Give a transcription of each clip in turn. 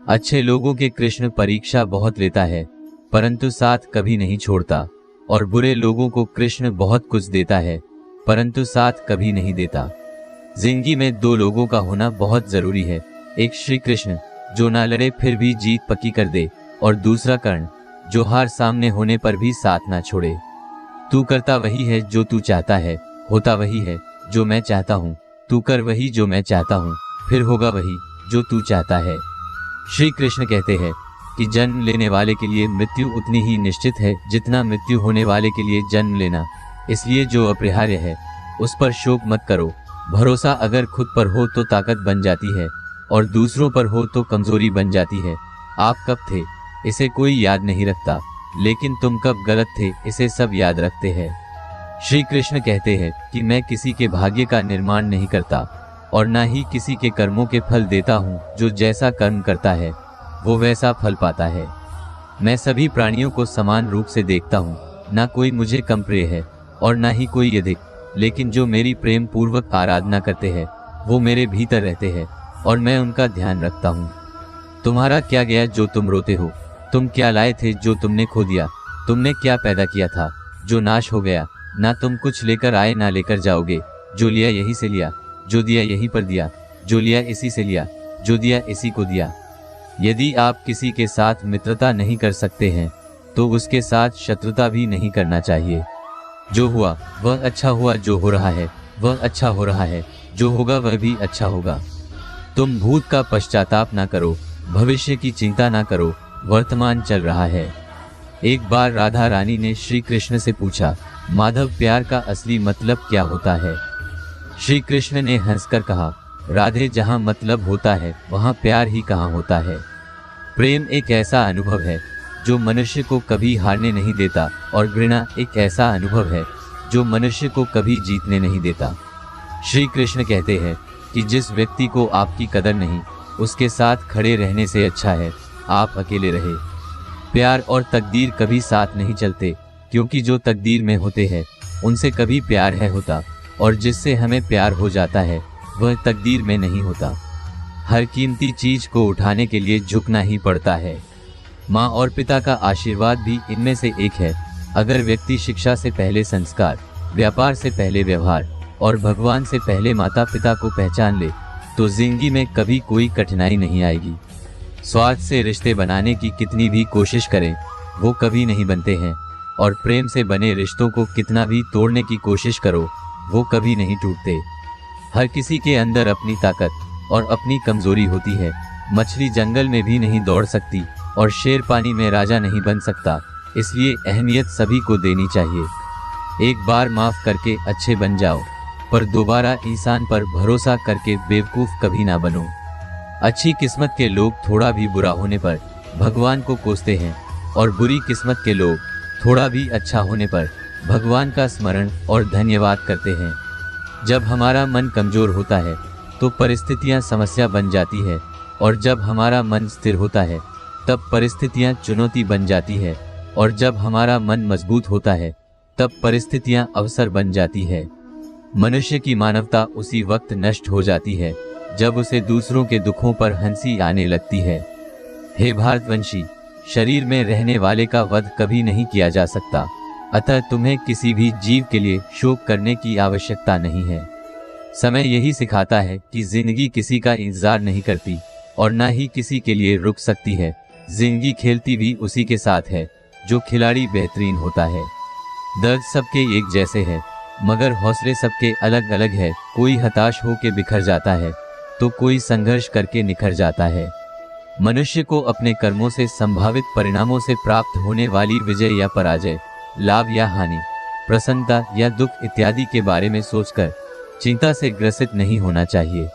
अच्छे लोगों के कृष्ण परीक्षा बहुत लेता है, परंतु साथ कभी नहीं छोड़ता, और बुरे लोगों को कृष्ण बहुत कुछ देता है, परंतु साथ कभी नहीं देता। जिंदगी में दो लोगों का होना बहुत जरूरी है, एक श्री कृष्ण जो ना लड़े फिर भी जीत पक्की कर दे, और दूसरा कर्ण जो हार सामने होने पर भी साथ ना छोड़े। तू करता वही है जो तू चाहता है, होता वही है जो मैं चाहता हूँ। तू कर वही जो मैं चाहता हूँ, फिर होगा वही जो तू चाहता है। श्री कृष्ण कहते हैं कि जन्म लेने वाले के लिए मृत्यु उतनी ही निश्चित है जितना मृत्यु होने वाले के लिए जन्म लेना। इसलिए जो अपरिहार्य है उस पर शोक मत करो। भरोसा अगर खुद पर हो तो ताकत बन जाती है, और दूसरों पर हो तो कमजोरी बन जाती है। आप कब थे इसे कोई याद नहीं रखता, लेकिन तुम कब गलत थे इसे सब याद रखते हैं। श्री कृष्ण कहते हैं कि मैं किसी के भाग्य का निर्माण नहीं करता, और ना ही किसी के कर्मों के फल देता हूँ। जो जैसा कर्म करता है वो वैसा फल पाता है। मैं सभी प्राणियों को समान रूप से देखता हूँ, ना कोई मुझे कम प्रिय है और ना ही कोई अधिक, लेकिन जो मेरी प्रेम पूर्वक आराधना करते हैं वो मेरे भीतर रहते हैं, और मैं उनका ध्यान रखता हूँ। तुम्हारा क्या गया जो तुम रोते हो? तुम क्या लाए थे जो तुमने खो दिया? तुमने क्या पैदा किया था जो नाश हो गया? ना तुम कुछ लेकर आए ना लेकर जाओगे। जो लिया यहीं से लिया, जो दिया यहीं पर दिया, जो लिया इसी से लिया, जो दिया इसी को दिया। यदि आप किसी के साथ मित्रता नहीं कर सकते हैं तो उसके साथ शत्रुता भी नहीं करना चाहिए। जो हुआ वह अच्छा हुआ, जो हो रहा है वह अच्छा हो रहा है, जो होगा वह भी अच्छा होगा। तुम भूत का पश्चाताप ना करो, भविष्य की चिंता ना करो, वर्तमान चल रहा है। एक बार राधा रानी ने श्री कृष्ण से पूछा, माधव प्यार का असली मतलब क्या होता है? श्री कृष्ण ने हंसकर कहा, राधे जहाँ मतलब होता है वहाँ प्यार ही कहाँ होता है। प्रेम एक ऐसा अनुभव है जो मनुष्य को कभी हारने नहीं देता, और घृणा एक ऐसा अनुभव है जो मनुष्य को कभी जीतने नहीं देता। श्री कृष्ण कहते हैं कि जिस व्यक्ति को आपकी कदर नहीं, उसके साथ खड़े रहने से अच्छा है आप अकेले रहे। प्यार और तकदीर कभी साथ नहीं चलते, क्योंकि जो तकदीर में होते हैं उनसे कभी प्यार है होता, और जिससे हमें प्यार हो जाता है वह तकदीर में नहीं होता। हर कीमती चीज को उठाने के लिए झुकना ही पड़ता है। माँ और पिता का आशीर्वाद भी इनमें से एक है। अगर व्यक्ति शिक्षा से पहले संस्कार, व्यापार से पहले व्यवहार और भगवान से पहले माता पिता को पहचान ले तो जिंदगी में कभी कोई कठिनाई नहीं आएगी। स्वार्थ से रिश्ते बनाने की कितनी भी कोशिश करें वो कभी नहीं बनते हैं, और प्रेम से बने रिश्तों को कितना भी तोड़ने की कोशिश करो वो कभी नहीं टूटते। हर किसी के अंदर अपनी ताकत और अपनी कमजोरी होती है। मछली जंगल में भी नहीं दौड़ सकती और शेर पानी में राजा नहीं बन सकता, इसलिए अहमियत सभी को देनी चाहिए। एक बार माफ करके अच्छे बन जाओ, पर दोबारा इंसान पर भरोसा करके बेवकूफ कभी ना बनो। अच्छी किस्मत के लोग थोड़ा भी बुरा होने पर भगवान को कोसते हैं, और बुरी किस्मत के लोग थोड़ा भी अच्छा होने पर भगवान का स्मरण और धन्यवाद करते हैं। जब हमारा मन कमजोर होता है तो परिस्थितियां समस्या बन जाती है, और जब हमारा मन स्थिर होता है तब परिस्थितियां चुनौती बन जाती है, और जब हमारा मन मजबूत होता है तब परिस्थितियां अवसर बन जाती है। मनुष्य की मानवता उसी वक्त नष्ट हो जाती है जब उसे दूसरों के दुखों पर हंसी आने लगती है। हे भारतवंशी, शरीर में रहने वाले का वध कभी नहीं किया जा सकता, अतः तुम्हें किसी भी जीव के लिए शोक करने की आवश्यकता नहीं है। समय यही सिखाता है कि जिंदगी किसी का इंतजार नहीं करती और ना ही किसी के लिए रुक सकती है। जिंदगी खेलती भी उसी के साथ है जो खिलाड़ी बेहतरीन होता है। दर्द सबके एक जैसे है, मगर हौसले सबके अलग अलग है। कोई हताश होकर बिखर जाता है तो कोई संघर्ष करके निखर जाता है। मनुष्य को अपने कर्मों से संभावित परिणामों से प्राप्त होने वाली विजय या पराजय, लाभ या हानि, प्रसन्नता या दुख इत्यादि के बारे में सोचकर चिंता से ग्रसित नहीं होना चाहिए।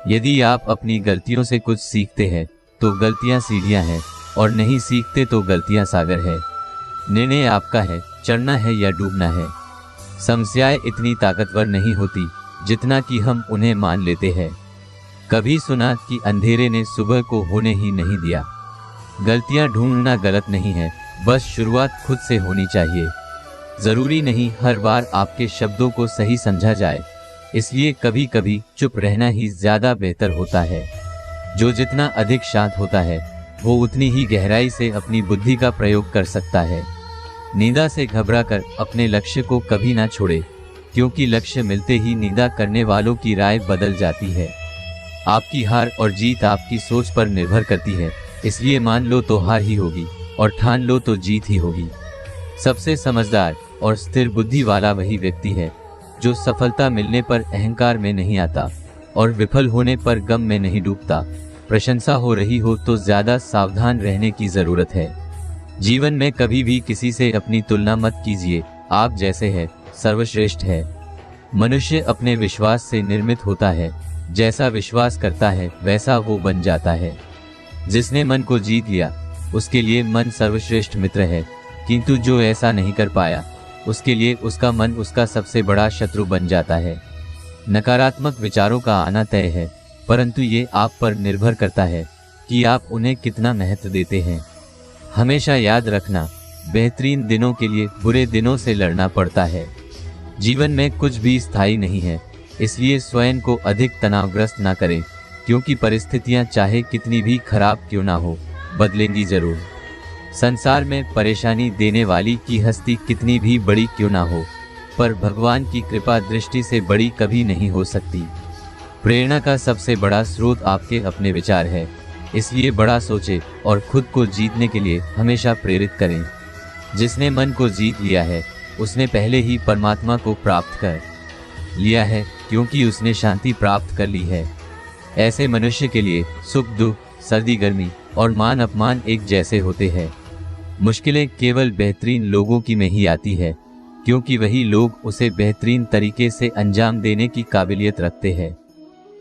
यदि आप अपनी गलतियों से कुछ सीखते हैं तो गलतियां सीढ़ियां हैं, और नहीं सीखते तो गलतियां सागर है। निर्णय आपका है, चढ़ना है या डूबना है। समस्याएं इतनी ताकतवर नहीं होती जितना कि हम उन्हें मान लेते हैं। कभी सुना कि अंधेरे ने सुबह को होने ही नहीं दिया। गलतियां ढूंढना गलत नहीं है, बस शुरुआत खुद से होनी चाहिए। जरूरी नहीं हर बार आपके शब्दों को सही समझा जाए, इसलिए कभी कभी चुप रहना ही ज्यादा बेहतर होता है। जो जितना अधिक शांत होता है वो उतनी ही गहराई से अपनी बुद्धि का प्रयोग कर सकता है। निंदा से घबराकर अपने लक्ष्य को कभी ना छोड़े, क्योंकि लक्ष्य मिलते ही निंदा करने वालों की राय बदल जाती है। आपकी हार और जीत आपकी सोच पर निर्भर करती है, इसलिए मान लो तो हार ही होगी और ठान लो तो जीत ही होगी। सबसे समझदार और स्थिर बुद्धि वाला वही व्यक्ति है जो सफलता मिलने पर अहंकार में नहीं आता और विफल होने पर गम में नहीं डूबता। प्रशंसा हो रही हो तो ज्यादा सावधान रहने की जरूरत है। जीवन में कभी भी किसी से अपनी तुलना मत कीजिए। आप जैसे हैं सर्वश्रेष्ठ है। मनुष्य अपने विश्वास से निर्मित होता है। जैसा विश्वास करता है वैसा वो बन जाता है। जिसने मन को जीत लिया उसके लिए मन सर्वश्रेष्ठ मित्र है, किंतु जो ऐसा नहीं कर पाया उसके लिए उसका मन उसका सबसे बड़ा शत्रु बन जाता है। नकारात्मक विचारों का आना तय है, परंतु ये आप पर निर्भर करता है कि आप उन्हें कितना महत्व देते हैं। हमेशा याद रखना, बेहतरीन दिनों के लिए बुरे दिनों से लड़ना पड़ता है। जीवन में कुछ भी स्थायी नहीं है, इसलिए स्वयं को अधिक तनावग्रस्त ना करें, क्योंकि परिस्थितियां चाहे कितनी भी खराब क्यों ना हो बदलेंगी जरूर। संसार में परेशानी देने वाली की हस्ती कितनी भी बड़ी क्यों ना हो, पर भगवान की कृपा दृष्टि से बड़ी कभी नहीं हो सकती। प्रेरणा का सबसे बड़ा स्रोत आपके अपने विचार है, इसलिए बड़ा सोचें और खुद को जीतने के लिए हमेशा प्रेरित करें। जिसने मन को जीत लिया है उसने पहले ही परमात्मा को प्राप्त कर लिया है, क्योंकि उसने शांति प्राप्त कर ली है। ऐसे मनुष्य के लिए सुख दुख, सर्दी गर्मी और मान अपमान एक जैसे होते हैं। मुश्किलें केवल बेहतरीन लोगों की में ही आती है, क्योंकि वही लोग उसे बेहतरीन तरीके से अंजाम देने की काबिलियत रखते हैं।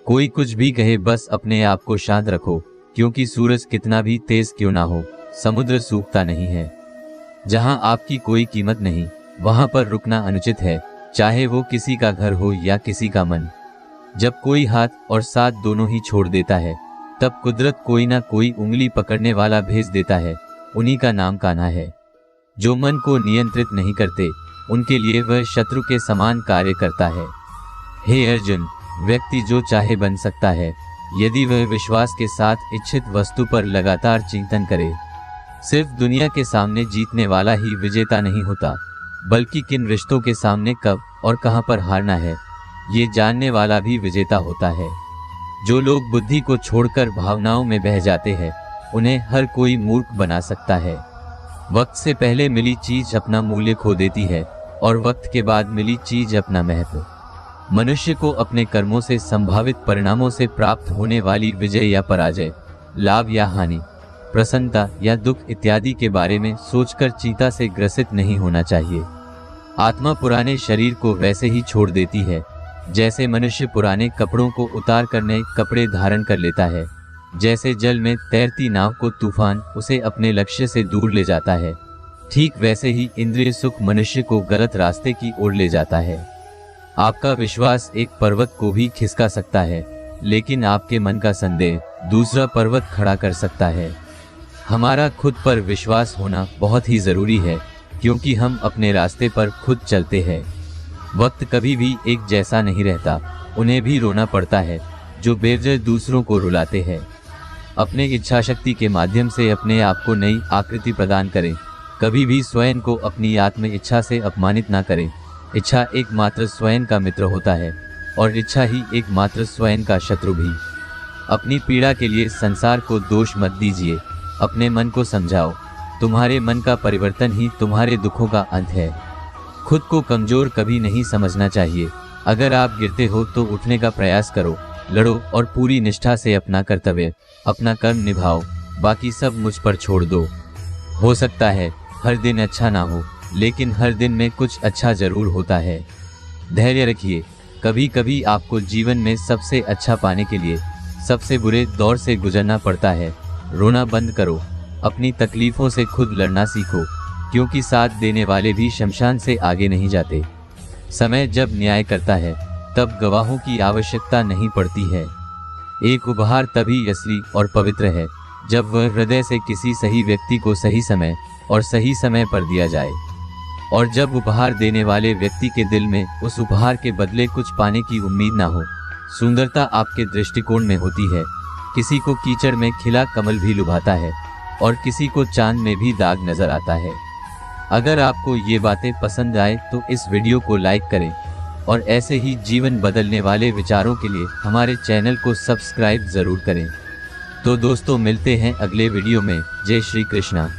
कोई कुछ भी कहे, बस अपने आप को शांत रखो, क्योंकि सूरज कितना भी तेज क्यों ना हो समुद्र सूखता नहीं है। जहां आपकी कोई कीमत नहीं वहां पर रुकना अनुचित है, चाहे वो किसी का घर हो या किसी का मन। जब कोई हाथ और साथ दोनों ही छोड़ देता है तब कुदरत कोई ना कोई उंगली पकड़ने वाला भेज देता है, उन्हीं का नाम कान्हा है। जो मन को नियंत्रित नहीं करते उनके लिए वह शत्रु के समान कार्य करता है। हे अर्जुन, व्यक्ति जो चाहे बन सकता है यदि वह विश्वास के साथ इच्छित वस्तु पर लगातार चिंतन करे। सिर्फ दुनिया के सामने जीतने वाला ही विजेता नहीं होता, बल्कि किन रिश्तों के सामने कब और कहां पर हारना है ये जानने वाला भी विजेता होता है। जो लोग बुद्धि को छोड़कर भावनाओं में बह जाते हैं उन्हें हर कोई मूर्ख बना सकता है। वक्त से पहले मिली चीज अपना मूल्य खो देती है और वक्त के बाद मिली चीज अपना महत्व। मनुष्य को अपने कर्मों से संभावित परिणामों से प्राप्त होने वाली विजय या पराजय, लाभ या हानि, प्रसन्नता या दुख इत्यादि के बारे में सोचकर चिंता से ग्रसित नहीं होना चाहिए। आत्मा पुराने शरीर को वैसे ही छोड़ देती है जैसे मनुष्य पुराने कपड़ों को उतार कर नए कपड़े धारण कर लेता है। जैसे जल में तैरती नाव को तूफान उसे अपने लक्ष्य से दूर ले जाता है, ठीक वैसे ही इंद्रिय सुख मनुष्य को गलत रास्ते की ओर ले जाता है। आपका विश्वास एक पर्वत को भी खिसका सकता है, लेकिन आपके मन का संदेह दूसरा पर्वत खड़ा कर सकता है। हमारा खुद पर विश्वास होना बहुत ही जरूरी है, क्योंकि हम अपने रास्ते पर खुद चलते हैं। वक्त कभी भी एक जैसा नहीं रहता, उन्हें भी रोना पड़ता है जो बेवजह दूसरों को रुलाते हैं। अपने इच्छा शक्ति के माध्यम से अपने आप को नई आकृति प्रदान करें। कभी भी स्वयं को अपनी आत्म इच्छा से अपमानित ना करें। इच्छा एकमात्र स्वयं का मित्र होता है और इच्छा ही एकमात्र स्वयं का शत्रु भी। अपनी पीड़ा के लिए संसार को दोष मत दीजिए, अपने मन को समझाओ। तुम्हारे मन का परिवर्तन ही तुम्हारे दुखों का अंत है। खुद को कमजोर कभी नहीं समझना चाहिए। अगर आप गिरते हो तो उठने का प्रयास करो, लड़ो और पूरी निष्ठा से अपना कर्तव्य, अपना कर्म निभाओ। बाकी सब मुझ पर छोड़ दो। हो सकता है हर दिन अच्छा ना हो, लेकिन हर दिन में कुछ अच्छा जरूर होता है। धैर्य रखिए। कभी कभी आपको जीवन में सबसे अच्छा पाने के लिए सबसे बुरे दौर से गुजरना पड़ता है। रोना बंद करो, अपनी तकलीफों से खुद लड़ना सीखो, क्योंकि साथ देने वाले भी शमशान से आगे नहीं जाते। समय जब न्याय करता है तब गवाहों की आवश्यकता नहीं पड़ती है। एक उपहार तभी असली और पवित्र है जब वह हृदय से किसी सही व्यक्ति को सही समय और सही समय पर दिया जाए, और जब उपहार देने वाले व्यक्ति के दिल में उस उपहार के बदले कुछ पाने की उम्मीद ना हो। सुंदरता आपके दृष्टिकोण में होती है, किसी को कीचड़ में खिला कमल भी लुभाता है और किसी को चांद में भी दाग नजर आता है। अगर आपको ये बातें पसंद आए तो इस वीडियो को लाइक करें और ऐसे ही जीवन बदलने वाले विचारों के लिए हमारे चैनल को सब्सक्राइब जरूर करें। तो दोस्तों, मिलते हैं अगले वीडियो में। जय श्री कृष्णा।